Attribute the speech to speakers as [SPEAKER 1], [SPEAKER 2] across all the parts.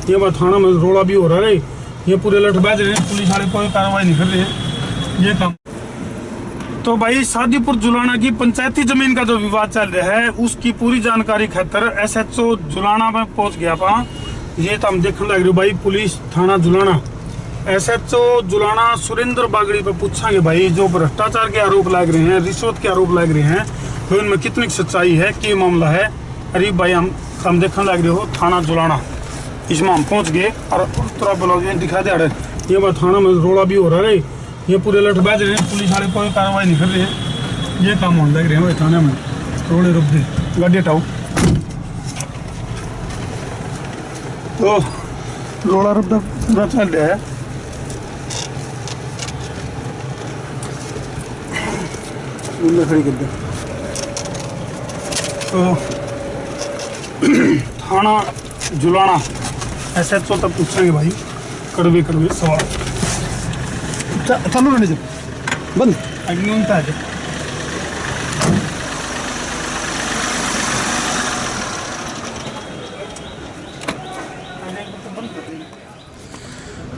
[SPEAKER 1] ये बात थाना में रोड़ा भी हो रहा है, ये पूरे लठ बैठ रहे हैं, पुलिस वाले कोई कार्रवाई नहीं कर रहे हैं, ये काम। तो भाई शादीपुर जुलाना की पंचायती जमीन का जो विवाद चल रहा है उसकी पूरी जानकारी खातर SHO जुलाना में पहुंच गया पा। ये तो हम देखने लग रहे भाई, पुलिस थाना जुलाना SHO जुलाना सुरेंद्र बागड़ी पे पूछांगे भाई, जो भ्रष्टाचार के आरोप लग रहे हैं, रिश्वत के आरोप लग रहे हैं, तो इनमें कितनी सच्चाई है, क्या मामला है। अरे भाई हम देखने लग रहे हो थाना जुलाना, इसमें हम पहुंच गए और थोड़ा ब्लॉग दिखा दे रहे। ये बात थाना में रोड़ा भी हो रहा है, ये पूरे लठ बैठ रहे हैं, पुलिस वाले कोई कार्रवाई नहीं कर रहे हैं, ये काम होने लग रहे हैं भाई थाने में। रोड़े रुक दे, गाड़ी हटाओ। तो रोड़ा रुपया पूरा चल रहा है। खड़ी कर दे। तो थाना जुलाना SHO तक पूछेंगे भाई, कड़वे कड़वे सवाल। चालू रहने जब बंद अग्नि उनता है।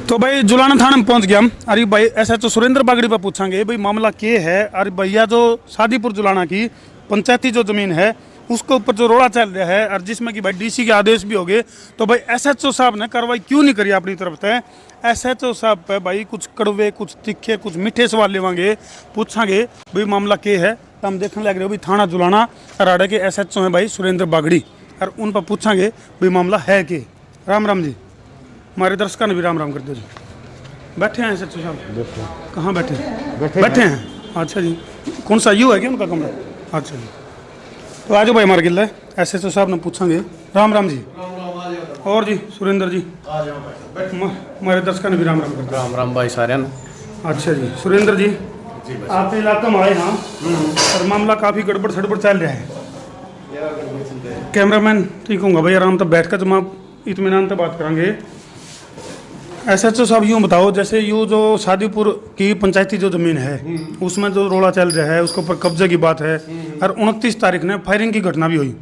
[SPEAKER 1] तो भाई जुलाना थाना में पहुंच गया हम। अरे भाई SHO सुरेंद्र बागड़ी पर पूछांगे भाई मामला क्या है। अरे भैया जो शादीपुर जुलाना की पंचायती जो जमीन है उसके ऊपर जो रोड़ा चल रहा है और जिसमें कि भाई DC के आदेश भी हो गए, तो भाई SHO साहब ने कार्रवाई क्यों नहीं करी अपनी तरफ से। SHO साहब पे भाई कुछ कड़वे, कुछ तीखे, कुछ मीठे सवाल लेवांगे, पूछांगे भाई मामला क्या है। तो हम देखने लग रहे हो भाई थाना जुलाना राड़ा के SHO हैं भाई सुरेंद्र बागड़ी, और उन पर पूछांगे भाई मामला है कि। राम राम जी, हमारे दर्शकों ने भी राम राम कर दो जी। बैठे हैं SHO साहब? कहाँ बैठे बैठे हैं? अच्छा जी, कौन सा यू है क्या उनका कमरा? अच्छा जी, तो आज भाई हमारे गिल्ला SHO साहब ने पूछांगे। राम राम जी। और जी सुरेंद्र जी, हमारे दर्शकों ने भी राम राम कर।
[SPEAKER 2] राम राम भाई सारे।
[SPEAKER 1] अच्छा जी सुरेंद्र जी, आपके इलाके में आए हाँ, और मामला काफ़ी गड़बड़ सड़बड़ चल रहा है। कैमरामैन ठीक होगा भाई, आराम से बैठ कर जब आप इत्मीनान से बात करेंगे। SHO साहब यूँ बताओ, जैसे यूँ जो शादीपुर की पंचायती जो ज़मीन है उसमें जो रोड़ा चल रहा है उसके ऊपर कब्जे की बात है, और 29 तारीख ने फायरिंग की घटना भी हुई,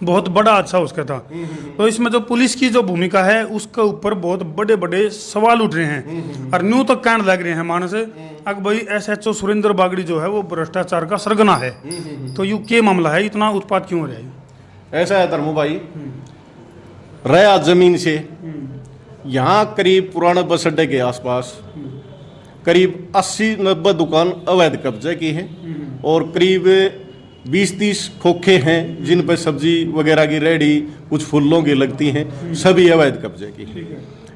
[SPEAKER 1] बहुत बड़ा हादसा उसका था। तो इसमें जो पुलिस की जो भूमिका है उसके ऊपर बहुत बड़े बड़े सवाल उठ रहे हैं, और न्यू तक कहने लग रहे हैं मानस अब भाई SHO सुरेंद्र बागड़ी जो है वो भ्रष्टाचार का सरगना है। तो यूँ क्या मामला है, इतना उत्पाद क्यों हो रहा है?
[SPEAKER 2] ऐसा है धर्मू भाई, रया जमीन से यहाँ करीब पुराने बस अड्डे के आसपास करीब 80-90 दुकान अवैध कब्जे की हैं, और करीब 20-30 खोखे हैं जिन पर सब्जी वगैरह की रेहड़ी, कुछ फूलों की लगती हैं, सभी अवैध कब्जे की।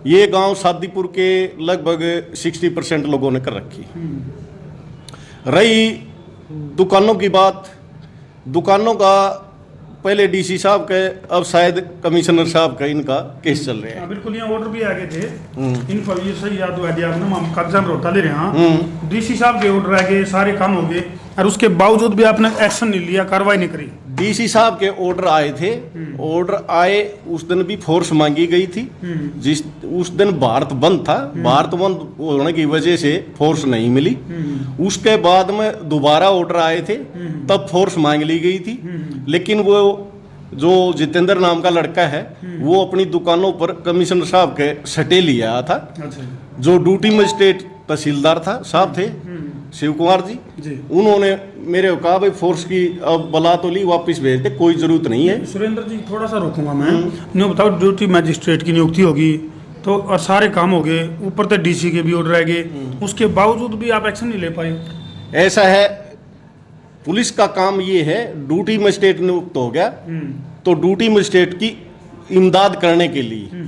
[SPEAKER 2] ये गांव शादीपुर के लगभग 60% लोगों ने कर रखी। रही दुकानों की बात, दुकानों का पहले DC साहब के, अब शायद कमिश्नर साहब का इनका केस चल रहे हैं।
[SPEAKER 1] बिल्कुल, यहाँ ऑर्डर भी आ गए थे इन पर, ये सही याद हुआ दिया आपने, हम कब्जा में रोता ले रहे हैं। DC साहब के ऑर्डर आ गए, सारे काम हो गए, और उसके बावजूद भी आपने एक्शन नहीं लिया, कार्रवाई नहीं करी।
[SPEAKER 2] DC साहब के ऑर्डर आए थे, ऑर्डर आए उस दिन भी फोर्स मांगी गई थी। जिस उस दिन भारत बंद था, भारत बंद होने की वजह से फोर्स नहीं मिली। उसके बाद में दोबारा ऑर्डर आए थे, तब फोर्स मांग ली गई थी, लेकिन वो जो जितेंद्र नाम का लड़का है वो अपनी दुकानों पर कमिश्नर साहब के सटे लिया था। जो ड्यूटी मजिस्ट्रेट तहसीलदार था साहब थे शिव कुमार जी, उन्होंने मेरे को कहा भाई फोर्स की अब बला तो ली, वापस भेज दे, कोई जरूरत नहीं है।
[SPEAKER 1] सुरेंद्र जी थोड़ा सा रोकूंगा मैं, न्यू बताओ, ड्यूटी मजिस्ट्रेट की नियुक्ति होगी तो और सारे काम हो गए, ऊपर तो DC के भी ऑर्डर आ गए, उसके बावजूद भी आप एक्शन नहीं ले पाए।
[SPEAKER 2] ऐसा है, पुलिस का काम ये है, ड्यूटी मजिस्ट्रेट नियुक्त हो गया तो ड्यूटी मजिस्ट्रेट की इमदाद करने के लिए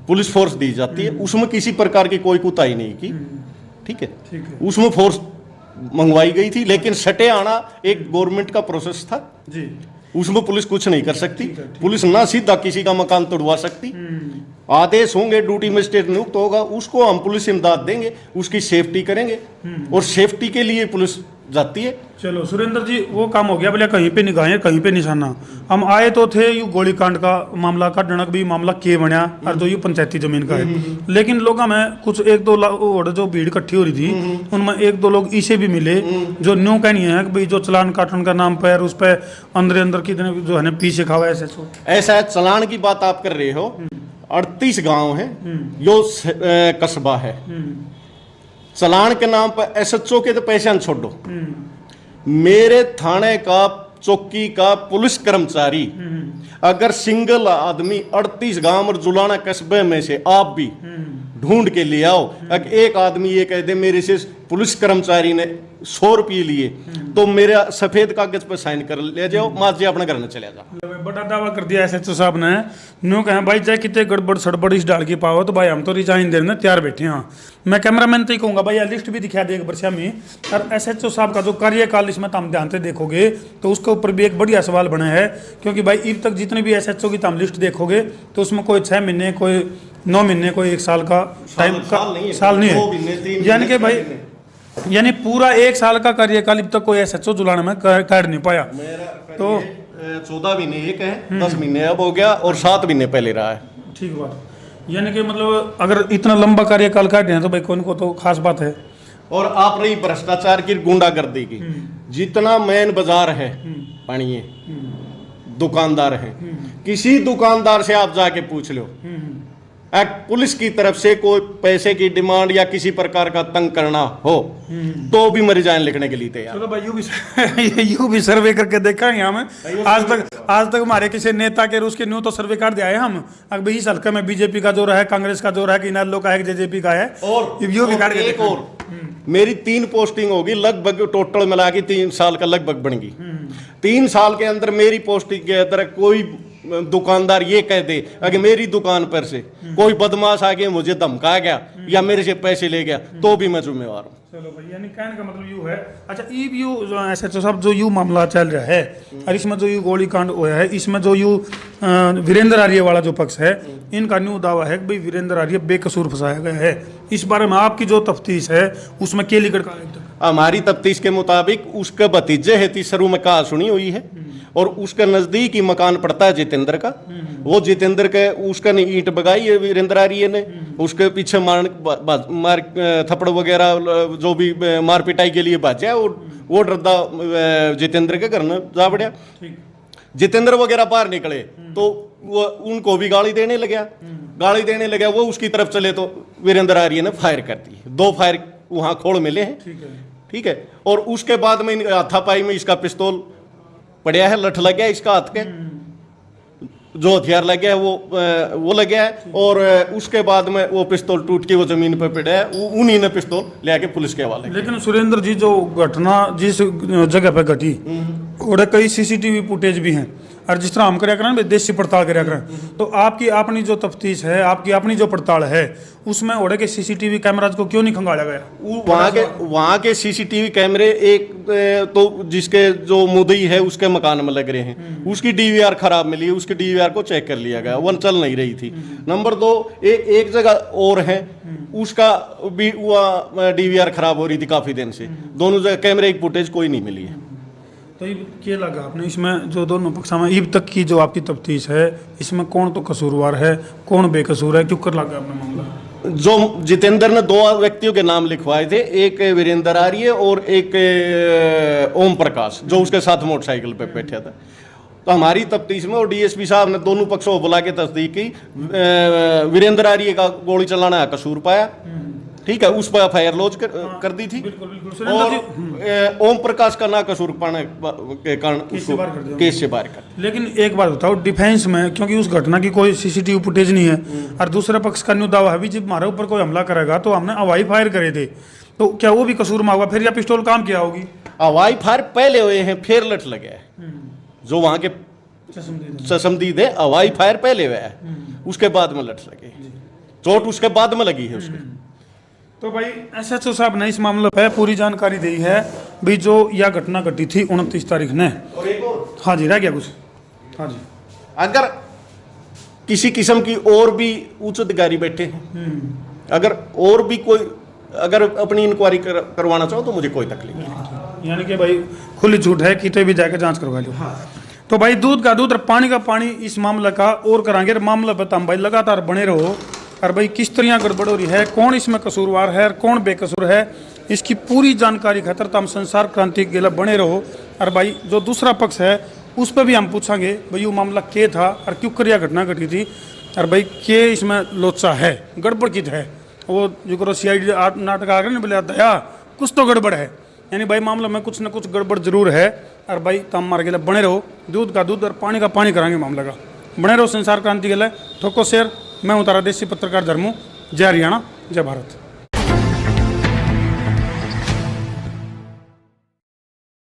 [SPEAKER 2] पुलिस फोर्स दी जाती है, उसमें किसी प्रकार की कोई कुताही नहीं की। ठीक है, उसमें फोर्स मंगवाई गई थी, लेकिन सटे आना एक गवर्नमेंट का प्रोसेस था जी, उसमें पुलिस कुछ नहीं कर सकती। पुलिस ना सीधा किसी का मकान तोड़वा सकती। आदेश होंगे, ड्यूटी मजिस्ट्रेट नियुक्त होगा, उसको हम पुलिस इमदाद देंगे, उसकी सेफ्टी करेंगे, और सेफ्टी के लिए पुलिस जाती है।
[SPEAKER 1] चलो सुरेंद्र जी, वो काम हो गया, बोले कहीं पे निगाहें कहीं पे निशाना। हम आए तो थे यू गोली कांड का मामला का डनक भी मामला के बना, और जो ये पंचायती जमीन का है, लेकिन लोगों में कुछ 1-2 जो भीड़ इकट्ठी हो रही थी उनमें 1-2 लोग इसे भी मिले जो न्यू कहनी है कि भाई जो चलान काटन का नाम पर उस पर अंदर कितने जो है ना पीछे खावा। ऐसा है,
[SPEAKER 2] चलान की बात आप कर रहे हो, 38 गांव हैं, यो कस्बा है। चलान के नाम पर एसएचओ के तो पैसे छोड़ो, मेरे थाने का चौकी का पुलिस कर्मचारी अगर सिंगल आदमी 38 गांव और जुलाना कस्बे में से आप भी ढूंढ के ले आओ, अगर एक आदमी ये कह दे मेरे से पुलिस कर्मचारी ने 100 रुपये लिए, तो मेरा सफेद कागज पर साइन कर ले जाओ, माज जी अपने घर में चले जाओ।
[SPEAKER 1] बड़ा दावा कर दिया एसएचओ साहब ने, न्यू कहा भाई चाहे कितने गड़बड़ सड़बड़ इस डाल की पाओ तो भाई हम तो रिजाइन देने तैयार बैठे हैं। मैं कैमरामैन तो ही कहूँगा भाई लिस्ट भी दिखा दे एक वर्षा में। और एसएचओ साहब का जो कार्यकाल इसमें तुम ध्यान से देखोगे तो उसके ऊपर भी एक बढ़िया सवाल बना है, क्योंकि भाई अब तक जितने भी एसएचओ की तुम लिस्ट देखोगे तो उसमें कोई 6 महीने, कोई 9 महीने, कोई 1 साल का टाइम का साल नहीं है। यानी कि भाई यानी पूरा 1 साल का कार्यकाल अब तक कोई एसएचओ जुलाने में काट नहीं पाया। तो
[SPEAKER 2] 14 महीने एक है, 10 महीने अब हो गया और 7 महीने पहले रहा है।
[SPEAKER 1] ठीक बात, यानी कि मतलब अगर इतना लंबा कार्यकाल काट रहे हैं तो भाई कौन को तो खास बात है।
[SPEAKER 2] और आप रही भ्रष्टाचार की, गुंडागर्दी की, जितना मेन बाजार है पानी दुकानदार है, किसी दुकानदार से आप जाके पूछ लो, पुलिस की तरफ से कोई पैसे की डिमांड या किसी प्रकार का तंग करना हो तो भी मर जाए लिखने के लिए तैयार।
[SPEAKER 1] चलो भाई यू भी सर्वे करके देखा है हमें आज तक हमारे किसी नेता के उसके न्यू तो सर्वे कर दिया है हम। अब इस हल्के में बीजेपी का जो रहा है, कांग्रेस का जो रहा है, कि इनालो का है, जेजेपी का है,
[SPEAKER 2] और
[SPEAKER 1] यू भी काट के
[SPEAKER 2] एक और मेरी 3 पोस्टिंग होगी, लगभग टोटल मिला के 3 साल का लगभग बन गई। 3 साल के अंदर मेरी पोस्टिंग के अंदर कोई दुकानदार ये कह दे अगर मेरी दुकान पर से कोई बदमाश आके मुझे धमका गया या मेरे से पैसे ले गया तो भी मैं जिम्मेवार हूँ।
[SPEAKER 1] चलो भाई, यानी कहने का मतलब यू है। अच्छा, यू जो एसएचओ साहब जो यू मामला चल रहा है और इसमें जो यू गोली कांड हुआ है, इसमें जो यू वीरेंद्र आर्य वाला जो पक्ष है, इनका न्यू दावा है कि भाई वीरेंद्र आर्य बेकसूर फंसाया गया है। इस बारे में आपकी जो तफ्तीश है उसमें क्या लिखा है?
[SPEAKER 2] हमारी तफ्तीश के मुताबिक उसका भतीजे है, तीसरू में कहा सुनी हुई है, और उसका नजदीक ही मकान पड़ता है जितेंद्र का। वो जितेंद्र के उसका ने ईंट बगाई है वीरेंद्र आर्य ने, उसके पीछे मार थप्पड़ वगैरह जो भी मार पिटाई के लिए भाजा, वो डरदा जितेंद्र के घर में जा बढ़िया। जितेंद्र वगैरह बाहर निकले तो वो उनको भी गाली देने लगा, वो उसकी तरफ चले तो वीरेंद्र आर्य ने फायर कर दी। 2 फायर वहां खोल मिले हैं, ठीक है। और उसके बाद में हाथापाई में इसका पिस्तौल पड़ा है, लठ लग गया इसका हाथ के, जो हथियार लग गया वो लग गया है, और उसके बाद में वो पिस्तौल टूट के वो जमीन पर पड़ा है, उन्हीं ने पिस्तौल ले आके पुलिस के हवाले।
[SPEAKER 1] लेकिन सुरेंद्र जी, जो घटना जिस जगह पे घटी और कई सीसीटीवी फुटेज भी हैं, और जिस तरह हम कराया करें देशी पड़ताल कराया करें, तो आपकी अपनी जो तफ्तीश है, आपकी अपनी जो पड़ताल है, उसमें ओढ़े के सीसीटीवी कैमराज को क्यों नहीं खंगाला गया?
[SPEAKER 2] वहाँ के सीसीटीवी कैमरे एक तो जिसके जो मुद्दई है उसके मकान में लग रहे हैं, उसकी डीवीआर खराब मिली, उसकी डीवीआर को चेक कर लिया गया, वो चल नहीं रही थी। नंबर 2, एक जगह और है, उसका भी डीवीआर खराब हो रही थी काफी दिन से। दोनों जगह कैमरे की फुटेज कोई नहीं मिली है।
[SPEAKER 1] तो ये क्या लगा आपने इसमें जो दोनों पक्ष में अब तक की जो आपकी तफ्तीश है, इसमें कौन तो कसूरवार है, कौन बेकसूर है, क्यों कर लगा आपने मामला? जो
[SPEAKER 2] जितेंद्र ने 2 व्यक्तियों के नाम लिखवाए थे, एक वीरेंद्र आर्य और एक ओम प्रकाश, जो उसके साथ मोटरसाइकिल पे बैठा था। तो हमारी तफ्तीश में और डीएसपी साहब ने दोनों पक्षों को बुला के तस्दीक की, वीरेंद्र आर्य का गोली चलाना कसूर पाया, ठीक है, उस पर एफआईआर लॉन्च कर दी थी। बिल्कुल। और ओम प्रकाश का ना कसूर पाने के कारण केस से बाहर कर।
[SPEAKER 1] लेकिन एक बात बताओ, डिफेंस में, क्योंकि उस घटना की कोई सीसीटीवी फुटेज नहीं है और दूसरे पक्ष का न्यू दावा है भी जब हमारे ऊपर कोई हमला करेगा तो हमने हवाई फायर करे थे, तो क्या वो भी कसूर में होगा फिर, या पिस्टल काम किया होगी?
[SPEAKER 2] हवाई फायर पहले हुए हैं, फिर लठ लगे है, जो वहां के चशमदीद है, हवाई फायर पहले हुआ है, उसके बाद में लठ लगे, चोट उसके बाद में लगी है उसके।
[SPEAKER 1] तो भाई एसएचओ साहब ने इस मामले पर पूरी जानकारी दी है भी, जो यह घटना घटी थी 29 तारीख ने।
[SPEAKER 2] और एक और,
[SPEAKER 1] हाँ जी, रह गया कुछ? हाँ जी,
[SPEAKER 2] अगर किसी किस्म की और भी उच्च अधिकारी बैठे हैं, अगर और भी कोई अगर अपनी इंक्वायरी करवाना चाहो तो मुझे कोई तकलीफ नहीं।
[SPEAKER 1] यानी कि भाई खुली छूट है, कितने भी जाके जांच करवा लो। हाँ। तो भाई दूध का दूध और पानी का पानी इस मामले का और कराएंगे, मामले पर तुम भाई लगातार बने रहो, और भाई किस तरह गड़बड़ हो रही है, कौन इसमें कसूरवार है और कौन बेकसूर है, इसकी पूरी जानकारी खातर तुम संसार क्रांति के लिए बने रहो। और भाई जो दूसरा पक्ष है उस पर भी हम पूछेंगे भाई वो मामला क्या था और क्यों करिया घटना घटी थी। और भाई के इसमें लोचा है, गड़बड़ की है। वो जो करो CID नाटक आ गया ना, बोले दया कुछ तो गड़बड़ है, यानी भाई मामला में कुछ ना कुछ गड़बड़ जरूर है। और भाई काम मार के बने रहो, दूध का दूध और पानी का पानी कराएंगे मामले का। बने रहो संसार क्रांति के लिए, ठोको शेयर। मैं हूँ तारा देसी पत्रकार धर्मू। जय हरियाणा, जय भारत।